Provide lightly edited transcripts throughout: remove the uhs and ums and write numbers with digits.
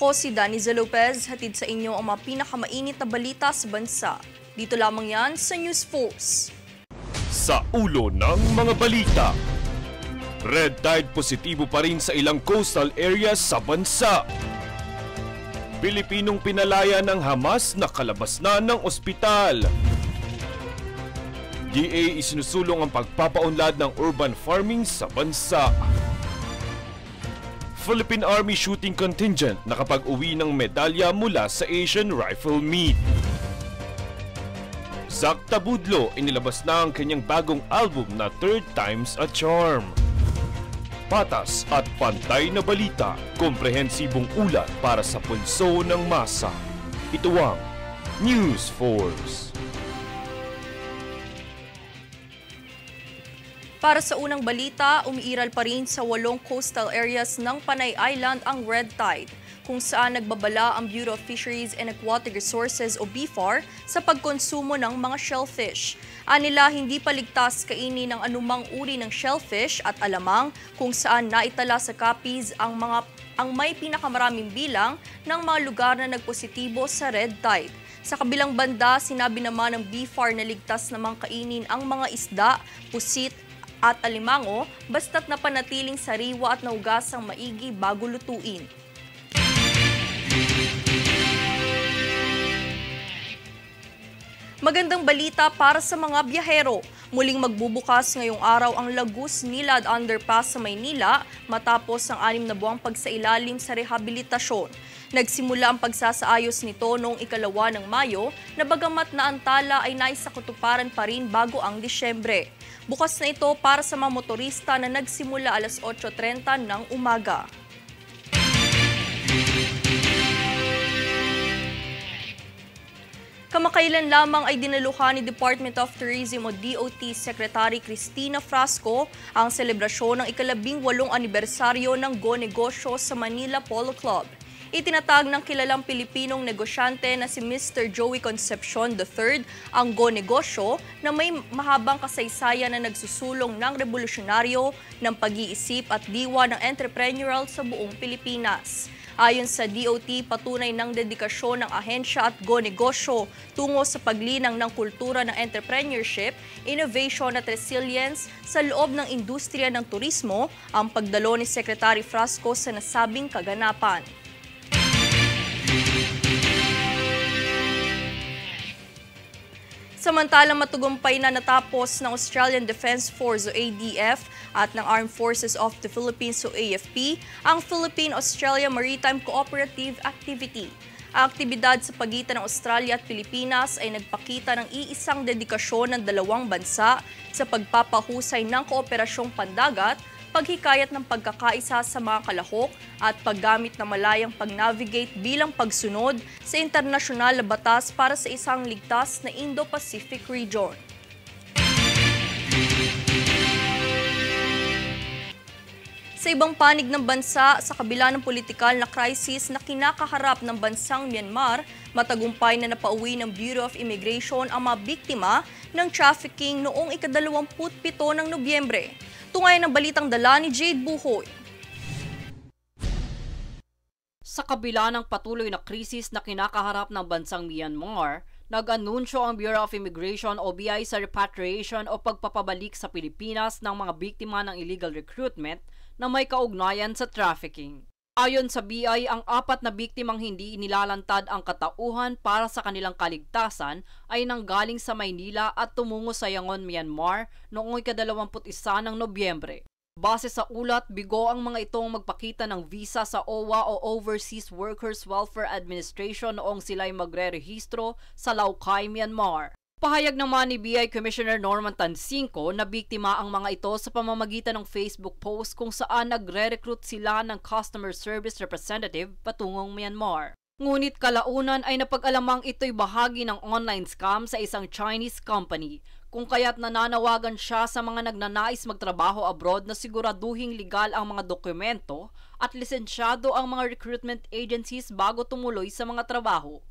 Ako si Daniza Lopez, hatid sa inyo ang mga pinakamainit na balita sa bansa. Dito lamang yan sa News Force. Sa ulo ng mga balita, red tide positibo pa rin sa ilang coastal areas sa bansa. Pilipinong pinalaya ng Hamas na kalabas na ng ospital. DA isinusulong ang pagpapaunlad ng urban farming sa bansa. Philippine Army shooting contingent nakapag-uwi ng medalya mula sa Asian Rifle Meet. Zack Tabudlo inilabas na ang kanyang bagong album na Third Time's a Charm. Patas at pantay na balita, komprehensibong ulat para sa pulso ng masa. Ito ang News Force. Para sa unang balita, umiiral pa rin sa 8 coastal areas ng Panay Island ang red tide, kung saan nagbabala ang Bureau of Fisheries and Aquatic Resources o BFAR sa pagkonsumo ng mga shellfish. Anila hindi paligtas kainin ng anumang uri ng shellfish at alamang kung saan naitala sa copies ang may pinakamaraming bilang ng mga lugar na nagpositibo sa red tide. Sa kabilang banda, sinabi naman ng BFAR na ligtas namang kainin ang mga isda, pusit at alimango basta't napanatiling sariwa at naugasang maigi bago lutuin. Magandang balita para sa mga biyahero. Muling magbubukas ngayong araw ang Laguz-Nilad Underpass sa Maynila matapos ang 6 na buwang pagsailalim sa rehabilitasyon. Nagsimula ang pagsasaayos nito noong 2 ng Mayo na bagamat naantala ay naisakutuparan pa rin bago ang Disyembre. Bukas na ito para sa mga motorista na nagsimula alas 8:30 ng umaga. Kamakailan lamang ay dinaluhan ni Department of Tourism o DOT Secretary Cristina Frasco ang selebrasyon ng 18th anibersaryo ng Go Negosyo sa Manila Polo Club. Itinatag ng kilalang Pilipinong negosyante na si Mr. Joey Concepcion III ang Go Negosyo na may mahabang kasaysayan na nagsusulong ng revolusyonaryo ng pag-iisip at diwa ng entrepreneurial sa buong Pilipinas. Ayon sa DOT, patunay ng dedikasyon ng ahensya at Go Negosyo tungo sa paglinang ng kultura ng entrepreneurship, innovation at resilience sa loob ng industriya ng turismo ang pagdalo ni Secretary Frasco sa nasabing kaganapan. Samantalang matagumpay na natapos ng Australian Defence Force o ADF at ng Armed Forces of the Philippines o AFP ang Philippine-Australia Maritime Cooperative Activity. Ang aktibidad sa pagitan ng Australia at Pilipinas ay nagpakita ng iisang dedikasyon ng dalawang bansa sa pagpapahusay ng kooperasyong pandagat, paghikayat ng pagkakaisa sa mga kalahok at paggamit ng malayang pag-navigate bilang pagsunod sa internasyonal na batas para sa isang ligtas na Indo-Pacific region. Sa ibang panig ng bansa, sa kabila ng politikal na crisis na kinakaharap ng bansang Myanmar, matagumpay na napauwi ng Bureau of Immigration ang mga biktima ng trafficking noong 27 ng Nobyembre. Tungay ng balitang dala ni Jade Buhoy. Sa kabila ng patuloy na krisis na kinakaharap ng bansang Myanmar, nag-anunsyo ang Bureau of Immigration o BI sa repatriation o pagpapabalik sa Pilipinas ng mga biktima ng illegal recruitment na may kaugnayan sa trafficking. Ayon sa BI, ang 4 na biktimang hindi inilalantad ang katauhan para sa kanilang kaligtasan ay nanggaling sa Maynila at tumungo sa Yangon, Myanmar noong 21 ng Nobyembre. Base sa ulat, bigo ang mga itong magpakita ng visa sa OWA o Overseas Workers Welfare Administration noong sila'y magre-rehistro sa Laokai, Myanmar. Pahayag naman ni BI Commissioner Norman Tansinko na biktima ang mga ito sa pamamagitan ng Facebook post kung saan nagre-recruit sila ng customer service representative patungong Myanmar. Ngunit kalaunan ay napag-alamang ito'y bahagi ng online scam sa isang Chinese company, kung kaya't nananawagan siya sa mga nagnanais magtrabaho abroad na siguraduhing legal ang mga dokumento at lisensyado ang mga recruitment agencies bago tumuloy sa mga trabaho.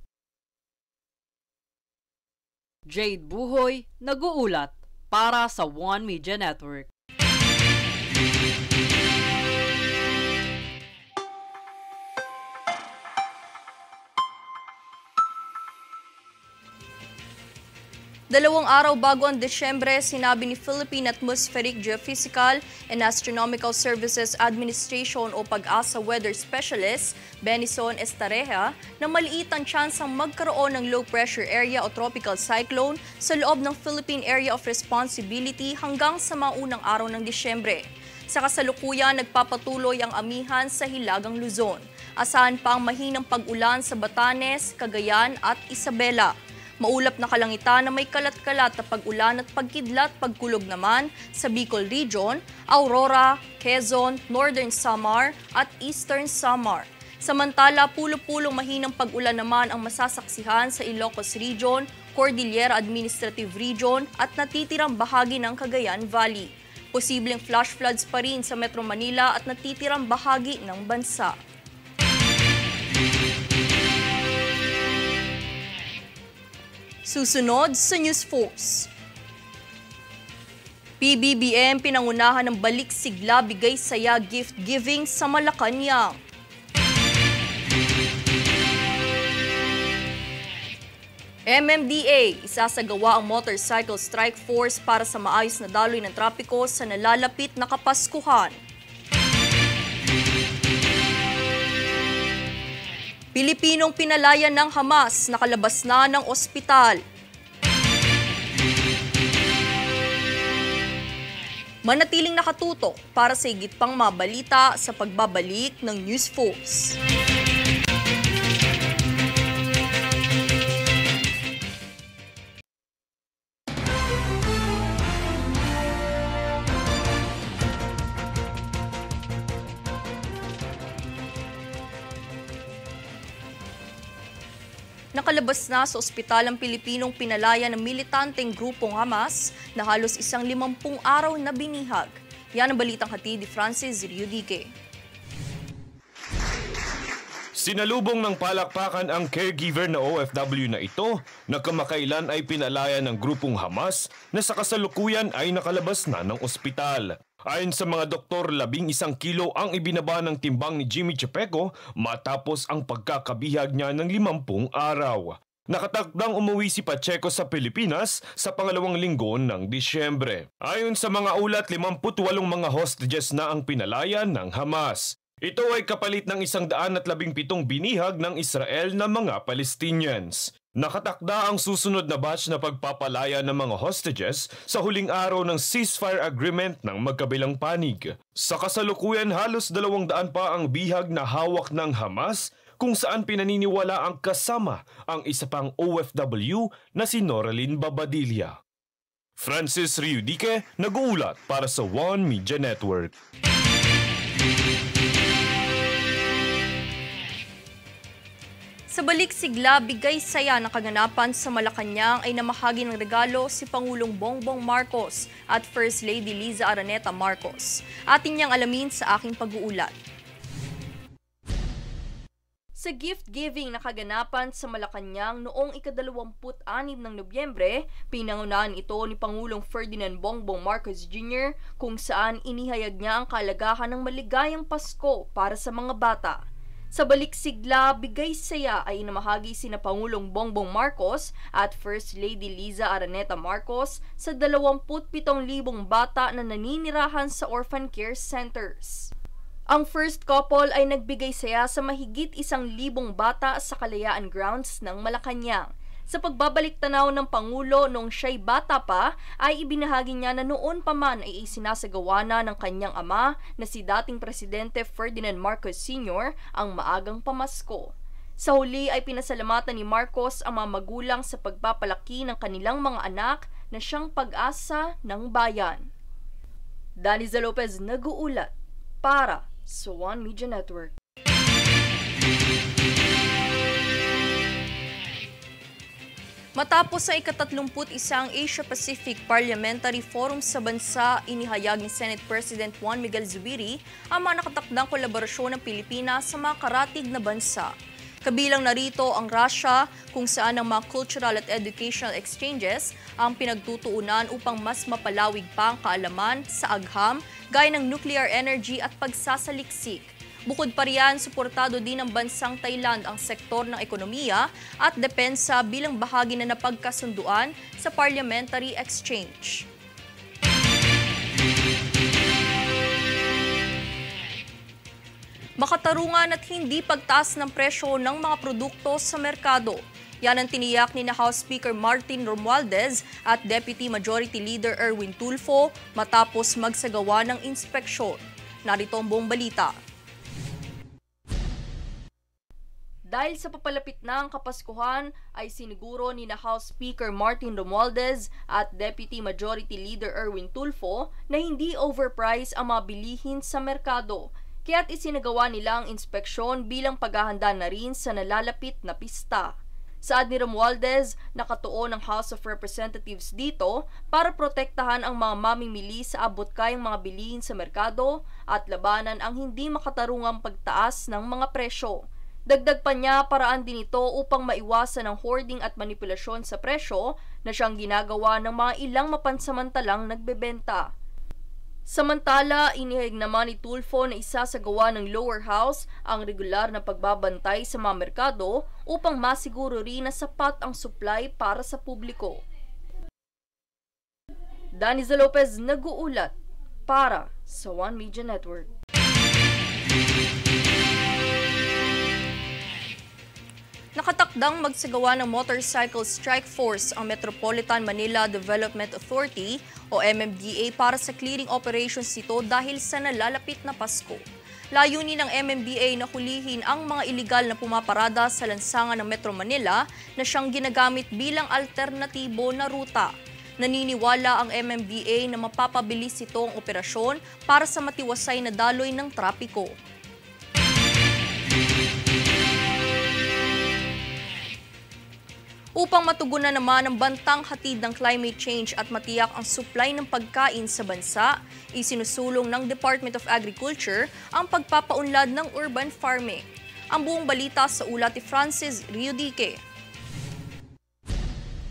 Jade Buhoy, nag-uulat para sa One Media Network. 2 araw bago ang Desyembre, sinabi ni Philippine Atmospheric Geophysical and Astronomical Services Administration o PAGASA Weather Specialist, Benison Estareja, na maliit ang tsansang magkaroon ng low pressure area o tropical cyclone sa loob ng Philippine Area of Responsibility hanggang sa mga unang araw ng Desyembre. Sa kasalukuyan, nagpapatuloy ang amihan sa Hilagang Luzon. Asahan pa ang mahinang pag-ulan sa Batanes, Cagayan at Isabela. Maulap na kalangitan na may kalat-kalat na pag-ulan at pagkidlat pagkulog naman sa Bicol Region, Aurora, Quezon, Northern Samar at Eastern Samar. Samantala, pulo-pulong mahinang pag-ulan naman ang masasaksihan sa Ilocos Region, Cordillera Administrative Region at natitirang bahagi ng Cagayan Valley. Posibleng flash floods pa rin sa Metro Manila at natitirang bahagi ng bansa. Susunod sa News Force. PBBM pinangunahan ng balik sigla bigay saya gift giving sa Malacanang. MMDA, isasagawa ang motorcycle strike force para sa maayos na daloy ng trapiko sa nalalapit na Kapaskuhan. Pilipinong pinalaya ng Hamas, nakalabas na ng ospital. Manatiling nakatutok para sa higit pang mabalita sa pagbabalik ng News Force. Nakalabas na sa ospital ang Pilipinong pinalaya ng militanteng grupong Hamas na halos 150 araw na binihag. Yan ang balitang hatid ni Francis Riudique. Sinalubong ng palakpakan ang caregiver na OFW na ito na kamakailan ay pinalaya ng grupong Hamas na sa kasalukuyan ay nakalabas na ng ospital. Ayon sa mga doktor, 11 kilo ang ibinaba ng timbang ni Jimmy Chepeco matapos ang pagkakabihag niya ng 50 araw. Nakatakdang umuwi si Pacheco sa Pilipinas sa pangalawang linggo ng Disyembre. Ayon sa mga ulat, 58 mga hostages na ang pinalaya ng Hamas. Ito ay kapalit ng 117 binihag ng Israel na mga Palestinians. Nakatakda ang susunod na batch na pagpapalaya ng mga hostages sa huling araw ng ceasefire agreement ng magkabilang panig. Sa kasalukuyan, halos 200 pa ang bihag na hawak ng Hamas kung saan pinaniniwala ang kasama ang isa pang OFW na si Noraline Babadilla. Francis Riudique, nag-uulat para sa One Media Network. Sa balik sigla, bigay saya na kaganapan sa Malacanang ay namahagi ng regalo si Pangulong Bongbong Marcos at First Lady Liza Araneta Marcos. Atin niyang alamin sa aking pag-uulat. Sa gift-giving na kaganapan sa Malacanang noong ika-26 ng Nobyembre, pinangunahan ito ni Pangulong Ferdinand Bongbong Marcos Jr. kung saan inihayag niya ang kalagahan ng maligayang Pasko para sa mga bata. Sa balik sigla, bigay saya ay namahagi sina Pangulong Bongbong Marcos at First Lady Liza Araneta Marcos sa 27,000 bata na naninirahan sa orphan care centers. Ang first couple ay nagbigay saya sa mahigit 1,000 bata sa Kalayaan Grounds ng Malacanang. Sa pagbabalik tanaw ng Pangulo noong siya'y bata pa, ay ibinahagi niya na noon pa man ay isinasagawa na ng kanyang ama na si dating Presidente Ferdinand Marcos Sr. ang maagang pamasko. Sa huli ay pinasalamatan ni Marcos ang mga magulang sa pagpapalaki ng kanilang mga anak na siyang pag-asa ng bayan. Daniza Lopez nag-uulat para sa One Media Network. Matapos sa ika-31 Asia-Pacific Parliamentary Forum sa bansa, inihayag ni Senate President Juan Miguel Zubiri ang mga nakatakdang kolaborasyon ng Pilipinas sa mga karatig na bansa. Kabilang narito ang Russia, kung saan ang mga cultural at educational exchanges ang pinagtutuunan upang mas mapalawig pa ang kaalaman sa agham, gaya ng nuclear energy at pagsasaliksik. Bukod pa riyan, suportado din ng bansang Thailand ang sektor ng ekonomiya at depensa bilang bahagi na napagkasunduan sa Parliamentary Exchange. Makatarungan at hindi pagtaas ng presyo ng mga produkto sa merkado. Yan ang tiniyak ni House Speaker Martin Romualdez at Deputy Majority Leader Erwin Tulfo matapos magsagawa ng inspeksyon. Narito ang buong balita. Dahil sa papalapit na ang Kapaskuhan, ay siniguro ni House Speaker Martin Romualdez at Deputy Majority Leader Erwin Tulfo na hindi overpriced ang mga bilihin sa merkado. Kaya't isinagawa nila ang inspeksyon bilang paghahanda na rin sa nalalapit na pista. Saad ni Romualdez, nakatuon ang House of Representatives dito para protektahan ang mga mamimili sa abot-kayang mga bilihin sa merkado at labanan ang hindi makatarungang pagtaas ng mga presyo. Dagdag pa niya, paraan din ito upang maiwasan ang hoarding at manipulasyon sa presyo na siyang ginagawa ng mga ilang mapansamantalang nagbebenta. Samantala, inihayag naman ni Tulfo na isa sa gawa ng lower house ang regular na pagbabantay sa mga merkado upang masiguro rin na sapat ang supply para sa publiko. Daniza Lopez nag-uulat para sa One Media Network. Nakatakdang magsagawa ng Motorcycle Strike Force ang Metropolitan Manila Development Authority o MMDA para sa clearing operations nito dahil sa nalalapit na Pasko. Layunin ng MMDA na hulihin ang mga iligal na pumaparada sa lansangan ng Metro Manila na siyang ginagamit bilang alternatibo na ruta. Naniniwala ang MMDA na mapapabilis ito ang operasyon para sa matiwasay na daloy ng trapiko. Upang matugunan naman ang bantang hatid ng climate change at matiyak ang supply ng pagkain sa bansa, isinusulong ng Department of Agriculture ang pagpapaunlad ng urban farming. Ang buong balita sa ulat ni Francis Riudique.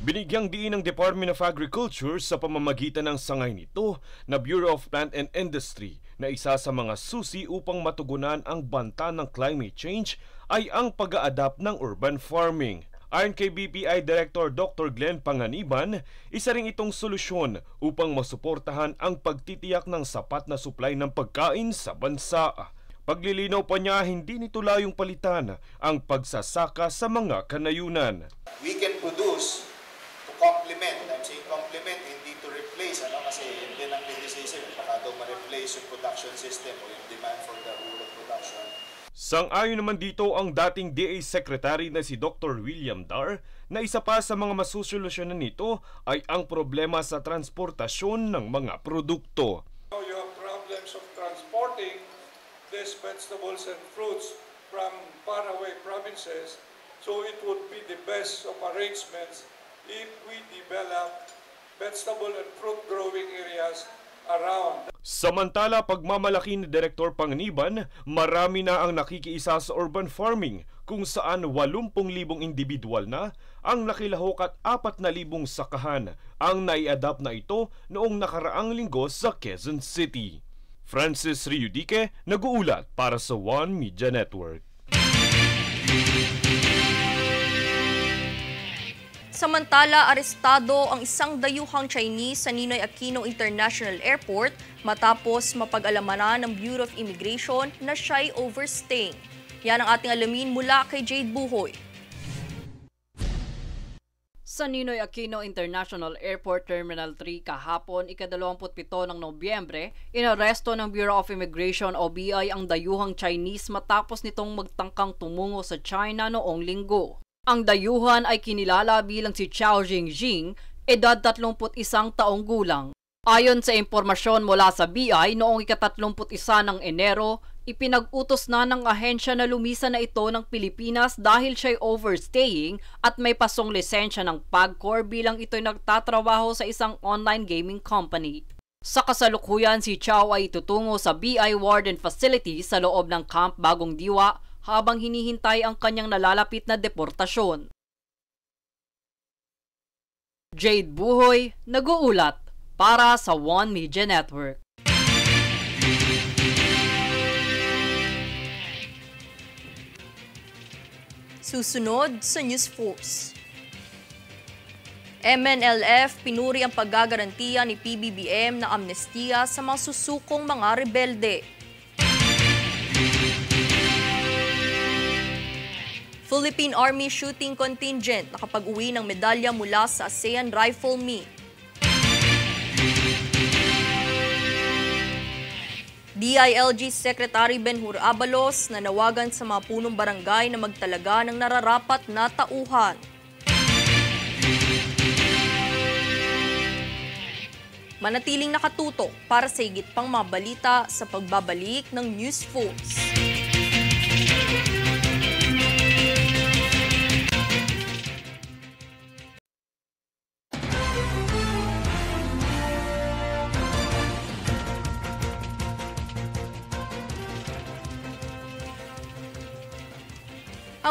Binigyang diin ng Department of Agriculture sa pamamagitan ng sangay nito na Bureau of Plant and Industry na isa sa mga susi upang matugunan ang banta ng climate change ay ang pag-a-adapt ng urban farming. Ayon kay BPI Director Dr. Glenn Panganiban, isa ring itong solusyon upang masuportahan ang pagtitiyak ng sapat na supply ng pagkain sa bansa. Paglilinaw pa niya, hindi nito layong palitan ang pagsasaka sa mga kanayunan. We can produce to complement. I'm saying complement, hindi to replace. Kasi hindi ng criticism, baka daw ma-replace yung production system o yung demand for the rural production. Sang-ayon naman dito ang dating DA Secretary na si Dr. William Dar na isa pa sa mga masusolusyonan nito ay ang problema sa transportasyon ng mga produkto. You have problems of transporting these vegetables and fruits from faraway provinces, so it would be the best of arrangements if we develop vegetable and fruit growing areas around. Samantala, pagmamalaki ni Direktor Panganiban, marami na ang nakikiisa sa urban farming kung saan 80,000 individual na ang nakilahok at 4,000 sakahan ang nai-adapt na ito noong nakaraang linggo sa Quezon City. Francis Riudique, nag-uulat para sa One Media Network. Samantala, arestado ang isang dayuhang Chinese sa Ninoy Aquino International Airport matapos mapag-alamanan ng Bureau of Immigration na siya'y overstaying. Yan ang ating alamin mula kay Jade Buhoy. Sa Ninoy Aquino International Airport Terminal 3 kahapon, ika-27 ng Nobyembre, inaresto ng Bureau of Immigration o BI ang dayuhang Chinese matapos nitong magtangkang tumungo sa China noong linggo. Ang dayuhan ay kinilala bilang si Chao Jingjing, edad 31 taong gulang. Ayon sa impormasyon mula sa BI, noong ika-31 ng Enero, ipinag-utos na ng ahensya na lumisan na ito ng Pilipinas dahil siya'y overstaying at may pasong lisensya ng PAGCOR bilang ito'y nagtatrabaho sa isang online gaming company. Sa kasalukuyan, si Chao ay tutungo sa BI Warden Facility sa loob ng Camp Bagong Diwa habang hinihintay ang kanyang nalalapit na deportasyon. Jade Buhoy, nag-uulat para sa One Media Network. Susunod sa News Force. MNLF pinuri ang paggagarantiya ni PBBM na amnestiya sa mga susukong mga rebelde. Philippine Army Shooting Contingent nakapag-uwi ng medalya mula sa ASEAN Rifle Meet. DILG Secretary Benhur Abalos nanawagan sa mga punong barangay na magtalaga ng nararapat na tauhan. Manatiling nakatutok para sa higit pang mga balita sa pagbabalik ng News Force.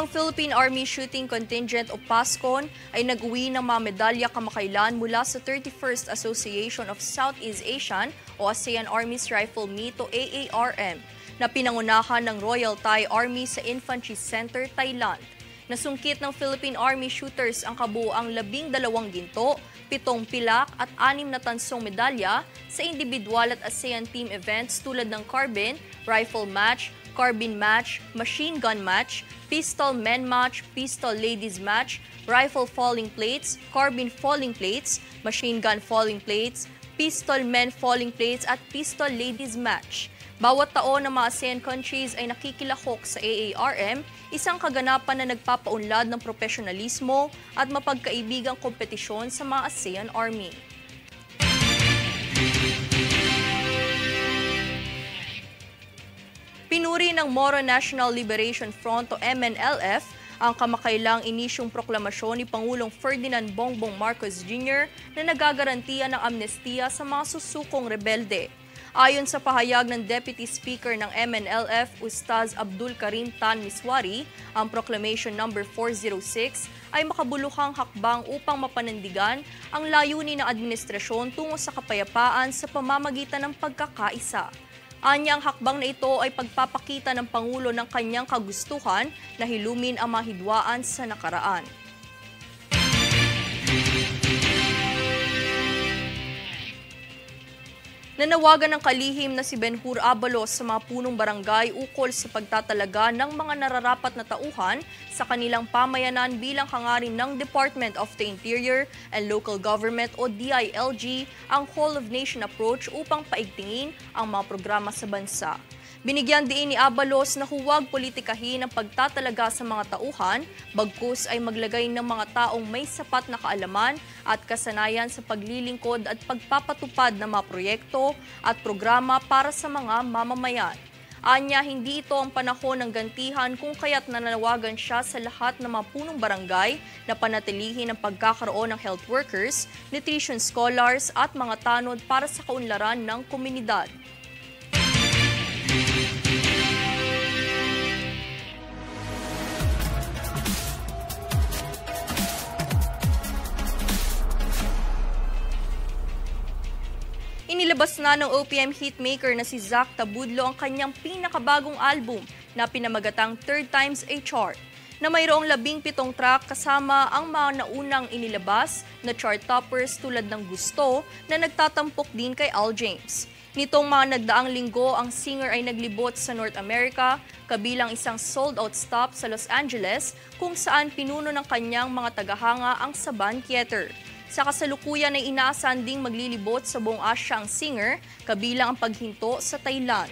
Ang Philippine Army Shooting Contingent o PASCON ay nag-uwi ng mga medalya kamakailan mula sa 31st Association of Southeast Asian o ASEAN Armies Rifle Meet o AARM na pinangunahan ng Royal Thai Army sa Infantry Center, Thailand. Nasungkit ng Philippine Army shooters ang kabuuang 12 ginto, 7 pilak at 6 na tansong medalya sa individual at ASEAN team events tulad ng carbine, rifle match, carbine match, machine gun match, pistol men match, pistol ladies match, rifle falling plates, carbine falling plates, machine gun falling plates, pistol men falling plates at pistol ladies match. Bawat taon ng mga ASEAN countries ay nakikilahok sa AARM, isang kaganapan na nagpapaunlad ng profesionalismo at mapagkaibigang kompetisyon sa mga ASEAN Army. Pinuri ng Moro National Liberation Front o MNLF ang kamakailang inisyong proklamasyon ni Pangulong Ferdinand Bongbong Marcos Jr. na nagagarantiya ng amnestiya sa mga susukong rebelde. Ayon sa pahayag ng Deputy Speaker ng MNLF, Ustaz Abdul Karim Tan Miswari, ang Proclamation No. 406 ay makabuluhang hakbang upang mapanindigan ang layunin ng administrasyon tungo sa kapayapaan sa pamamagitan ng pagkakaisa. Anya ang hakbang na ito ay pagpapakita ng Pangulo ng kanyang kagustuhan na hilumin ang mga hidwaan sa nakaraan. Nanawagan ng kalihim na si Benhur Abalos sa mga punong barangay ukol sa pagtatalaga ng mga nararapat na tauhan sa kanilang pamayanan bilang hangarin ng Department of the Interior and Local Government o DILG ang Whole of Nation approach upang paigtingin ang mga programa sa bansa. Binigyan diin ni Abalos na huwag politikahin ang pagtatalaga sa mga tauhan, bagkus ay maglagay ng mga taong may sapat na kaalaman at kasanayan sa paglilingkod at pagpapatupad ng mga proyekto at programa para sa mga mamamayan. Anya, hindi ito ang panahon ng gantihan kung kaya't nananawagan siya sa lahat ng mga punong barangay na panatilihin ang pagkakaroon ng health workers, nutrition scholars at mga tanod para sa kaunlaran ng komunidad. Inilabas na ng OPM hitmaker na si Zach Tabudlo ang kanyang pinakabagong album na pinamagatang Third Times a Chart, na mayroong 17 track kasama ang mga naunang inilabas na chart toppers tulad ng Gusto na nagtatampok din kay Al James. Nitong mga nagdaang linggo, ang singer ay naglibot sa North America, kabilang isang sold-out stop sa Los Angeles kung saan pinuno ng kanyang mga tagahanga ang Saban Theater. Sa kasalukuyan ay inaasahan ding maglilibot sa buong Asya ang singer, kabilang ang paghinto sa Thailand.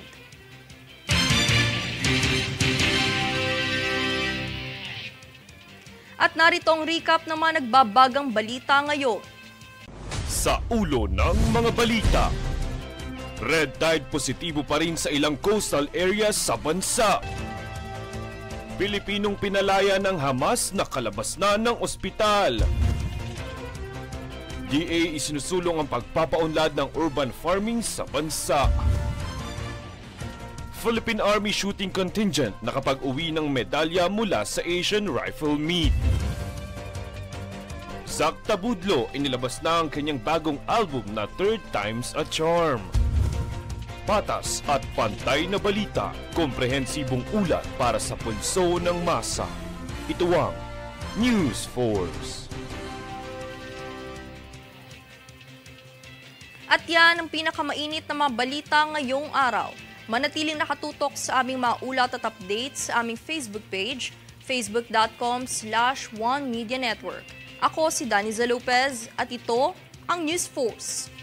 At narito ang recap ng mga nagbabagang balita ngayon. Sa ulo ng mga balita, red tide positibo pa rin sa ilang coastal areas sa bansa. Pilipinong pinalaya ng Hamas na kalabas na ng ospital. DA isinusulong ang pagpapaunlad ng urban farming sa bansa. Philippine Army Shooting Contingent nakapag-uwi ng medalya mula sa Asian Rifle Meet. Zach Tabudlo inilabas na ang kanyang bagong album na Third Times a Charm. Patas at pantay na balita, komprehensibong ulat para sa pulso ng masa. Ito ang News Force. At yan ang pinakamainit na mga balita ngayong araw. Manatiling nakatutok sa aming mga ulat at updates sa aming Facebook page, facebook.com/OneMediaNetwork. Ako si Daniza Lopez at ito ang News Force.